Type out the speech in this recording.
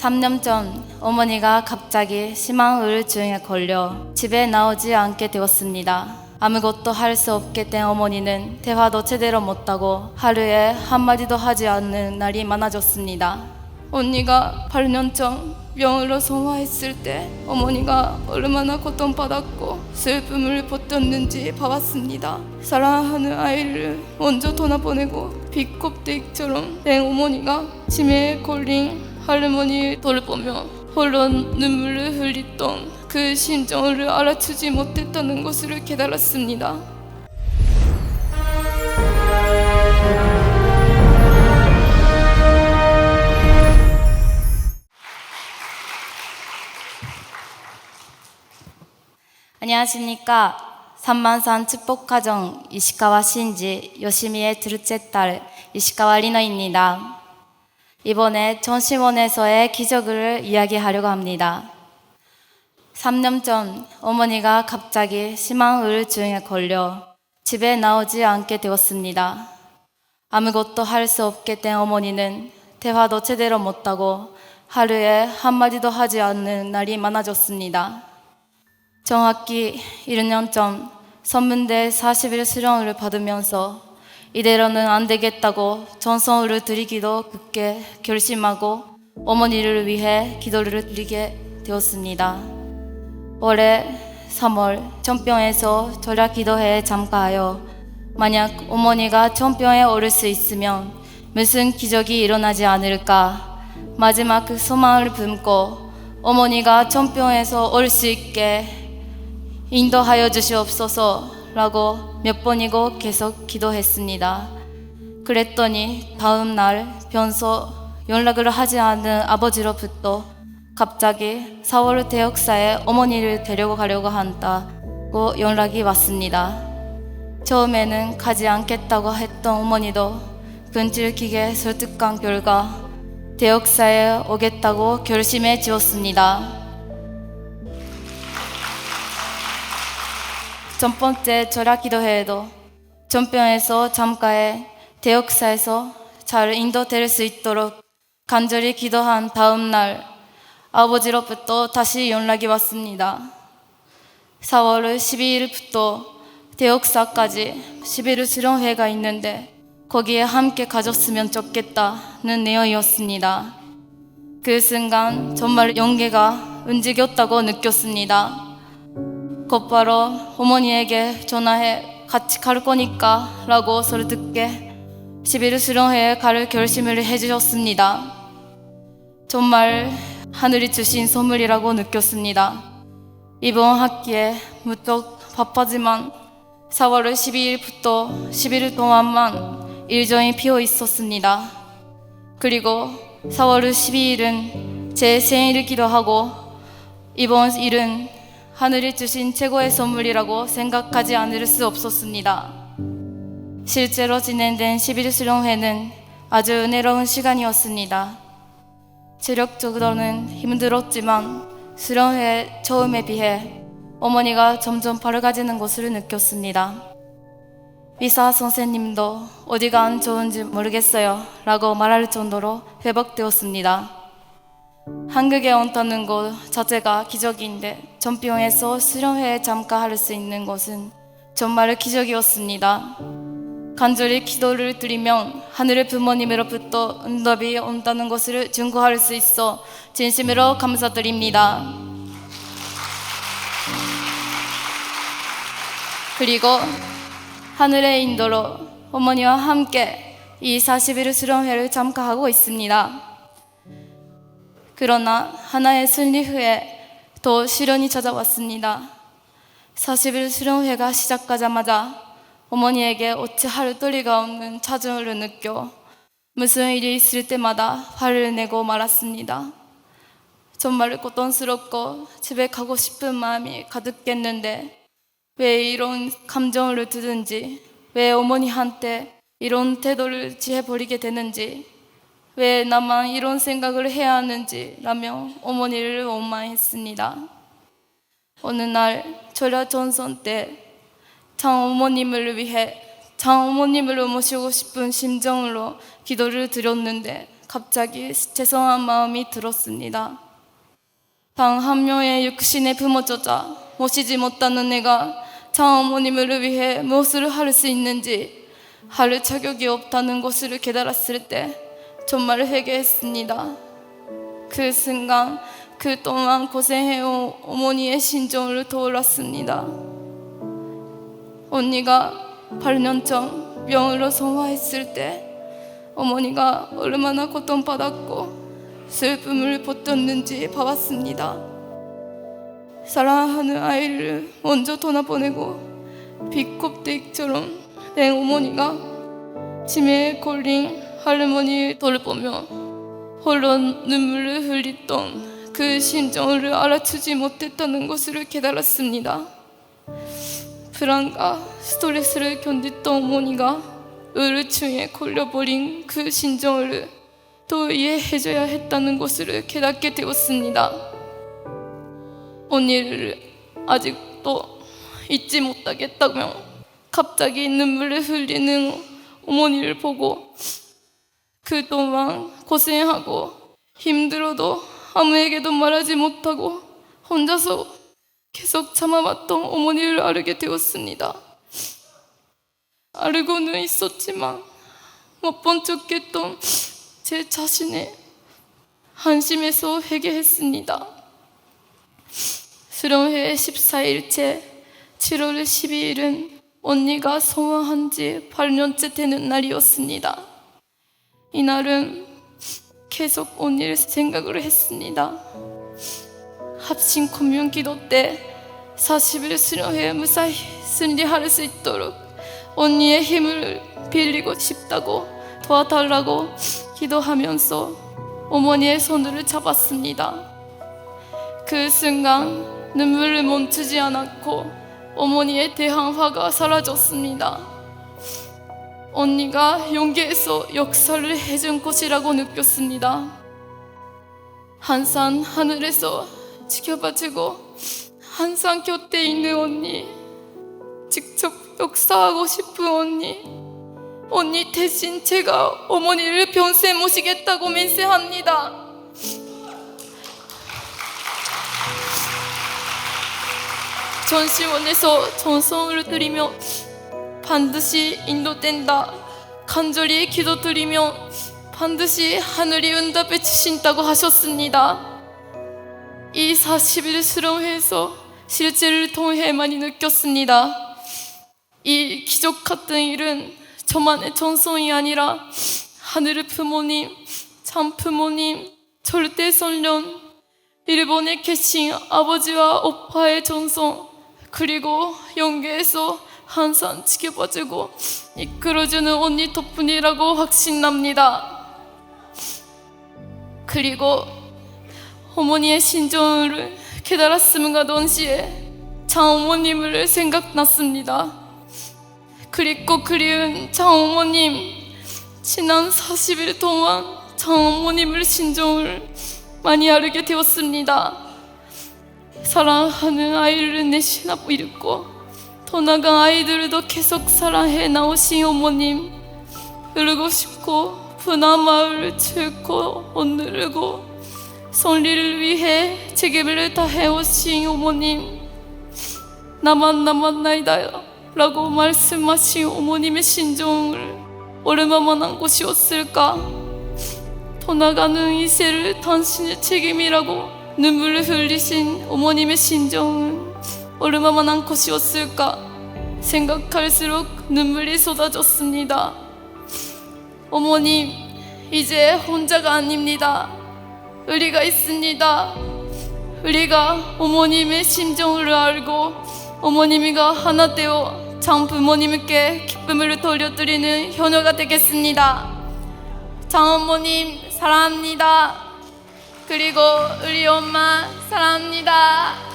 3년 전 어머니가 갑자기 심한 우울증에 걸려 집에 나오지 않게 되었습니다. 아무것도 할 수 없게 된 어머니는 대화도 제대로 못하고 하루에 한마디도 하지 않는 날이 많아졌습니다. 언니가 8년 전 병으로 소화했을 때 어머니가 얼마나 고통받았고 슬픔을 버텼는지 봐왔습니다. 사랑하는 아이를 먼저 떠나보내고 비겁대기처럼 된 어머니가 치매에 걸린 할머니를 돌보며 홀로 눈물을 흘리던 그 심정을 알아주지 못했다는 것을 깨달았습니다. 안녕하십니까. 산만산 축복가정 이시카와 신지 요시미의 둘째 딸 이시카와 리너입니다. 이번에 전시원에서의 기적을 이야기하려고 합니다. 3년 전 어머니가 갑자기 심한 우울증에 걸려 집에 나오지 않게 되었습니다. 아무것도 할 수 없게 된 어머니는 대화도 제대로 못하고 하루에 한마디도 하지 않는 날이 많아졌습니다. 정확히 1년 전 선문대 40일 수련을 받으면서 이대로는 안 되겠다고 전성을 드리기도 굳게 결심하고 어머니를 위해 기도를 드리게 되었습니다. 올해 3월 전병에서 절약 기도회에 참가하여 만약 어머니가 전병에 오를 수 있으면 무슨 기적이 일어나지 않을까 마지막 그 소망을 품고 어머니가 전병에서 올 수 있게 인도하여 주시옵소서 라고 몇 번이고 계속 기도했습니다. 그랬더니 다음 날 변소 연락을 하지 않은 아버지로부터 갑자기 4월 대역사에 어머니를 데리고 가려고 한다고 연락이 왔습니다. 처음에는 가지 않겠다고 했던 어머니도 근질기게 설득한 결과 대역사에 오겠다고 결심해 지었습니다. 첫 번째 절약 기도회에도 전병에서 잠가해 대역사에서 잘 인도될 수 있도록 간절히 기도한 다음 날 아버지로부터 다시 연락이 왔습니다. 4월 12일부터 대역사까지 11일 수련회가 있는데 거기에 함께 가졌으면 좋겠다는 내용이었습니다. 그 순간 정말 용기가 움직였다고 느꼈습니다. 곧바로 어머니에게 전화해 같이 갈 거니까 라고 설득해 11일 수련회에 갈 결심을 해주셨습니다. 정말 하늘이 주신 선물이라고 느꼈습니다. 이번 학기에 무척 바빠지만 4월 12일부터 11일 동안만 일정이 비어 있었습니다. 그리고 4월 12일은 제 생일이기도 하고 이번 일은 하늘이 주신 최고의 선물이라고 생각하지 않을 수 없었습니다. 실제로 진행된 11일 수련회는 아주 은혜로운 시간이었습니다. 체력적으로는 힘들었지만 수련회 처음에 비해 어머니가 점점 밝아지는 것을 느꼈습니다. 의사 선생님도 어디가 안 좋은지 모르겠어요 라고 말할 정도로 회복되었습니다. 한국에 온다는 것 자체가 기적인데 전병에서 수련회에 참가할 수 있는 것은 정말 기적이었습니다. 간절히 기도를 드리면 하늘의 부모님으로부터 응답이 온다는 것을 증거할 수 있어 진심으로 감사드립니다. 그리고 하늘의 인도로 어머니와 함께 이 40일 수련회를 참가하고 있습니다. 그러나 하나의 승리 후에 또 시련이 찾아왔습니다. 40일 수련회가 시작하자마자 어머니에게 어찌할 도리가 없는 짜증을 느껴 무슨 일이 있을 때마다 화를 내고 말았습니다. 정말 고통스럽고 집에 가고 싶은 마음이 가득했는데 왜 이런 감정을 드는지, 왜 어머니한테 이런 태도를 취해버리게 되는지, 왜 나만 이런 생각을 해야 하는지 라며 어머니를 원망했습니다. 어느 날 절야 전선 때 장어머님을 위해 장어머님을 모시고 싶은 심정으로 기도를 드렸는데 갑자기 죄송한 마음이 들었습니다. 단 한 명의 육신의 부모조차 모시지 못하는 내가 장어머님을 위해 무엇을 할 수 있는지 할 자격이 없다는 것을 깨달았을 때 정말 회개했습니다. 그 순간 그동안 고생해온 어머니의 심정을 떠올랐습니다. 언니가 8년 전 병으로 소화했을 때 어머니가 얼마나 고통받았고 슬픔을 버텼는지 봐봤습니다. 사랑하는 아이를 먼저 떠나보내고 비겁대기처럼 된 어머니가 치매에 걸린 할머니를 돌보며 홀로 눈물을 흘리던 그 심정을 알아주지 못했다는 것을 깨달았습니다. 불안과 스트레스를 견디던 어머니가 우울증에 걸려버린 그 심정을 또 이해해줘야 했다는 것을 깨닫게 되었습니다. 언니를 아직도 잊지 못하겠다며 갑자기 눈물을 흘리는 어머니를 보고 그동안 고생하고 힘들어도 아무에게도 말하지 못하고 혼자서 계속 참아왔던 어머니를 알게 되었습니다. 알고는 있었지만 못 본 척했던 제 자신의 한심해서 회개했습니다. 수련회 14일째 7월 12일은 언니가 소화한 지 8년째 되는 날이었습니다. 이날은 계속 언니를 생각을 했습니다. 합심 공명 기도 때 40일 수련회 무사히 승리할 수 있도록 언니의 힘을 빌리고 싶다고 도와달라고 기도하면서 어머니의 손을 잡았습니다. 그 순간 눈물을 멈추지 않았고 어머니에 대한 화가 사라졌습니다. 언니가 용기에서 역사를 해준 것이라고 느꼈습니다. 항상 하늘에서 지켜봐주고 항상 곁에 있는 언니, 직접 역사하고 싶은 언니 대신 제가 어머니를 평생 모시겠다고 맹세합니다. 전시원에서 전성을 드리며 반드시 인도된다, 간절히 기도드리며 반드시 하늘이 응답해 주신다고 하셨습니다. 이 40일 수련회에서 실제를 통해 많이 느꼈습니다. 이 기적 같은 일은 저만의 전성이 아니라 하늘의 부모님, 참 부모님, 절대 선련, 일본에 계신 아버지와 오빠의 전성, 그리고 영계에서 항상 지켜봐주고 이끌어주는 언니 덕분이라고 확신납니다. 그리고 어머니의 심정을 깨달았음과 동시에 장어머님을 생각났습니다. 그립고 그리운 장어머님, 지난 40일 동안 장어머님을 심정을 많이 알게 되었습니다. 사랑하는 아이를 내쉬나 잃고 더 나간 아이들도 계속 사랑해 나오신 어머님, 울고 싶고 분한 마음을 줄고 억누르고 선리를 위해 책임을 다해 오신 어머님, 나만 남았나이다 라고 말씀하신 어머님의 심정을 얼마만한 곳이었을까. 더 나가는 이 세를 당신의 책임이라고 눈물을 흘리신 어머님의 심정은 얼마만한 것이었을까 생각할수록 눈물이 쏟아졌습니다. 어머님, 이제 혼자가 아닙니다. 우리가 있습니다. 우리가 어머님의 심정을 알고 어머님과 하나 되어 장부모님께 기쁨을 돌려드리는 효녀가 되겠습니다. 장어머님 사랑합니다. 그리고 우리 엄마 사랑합니다.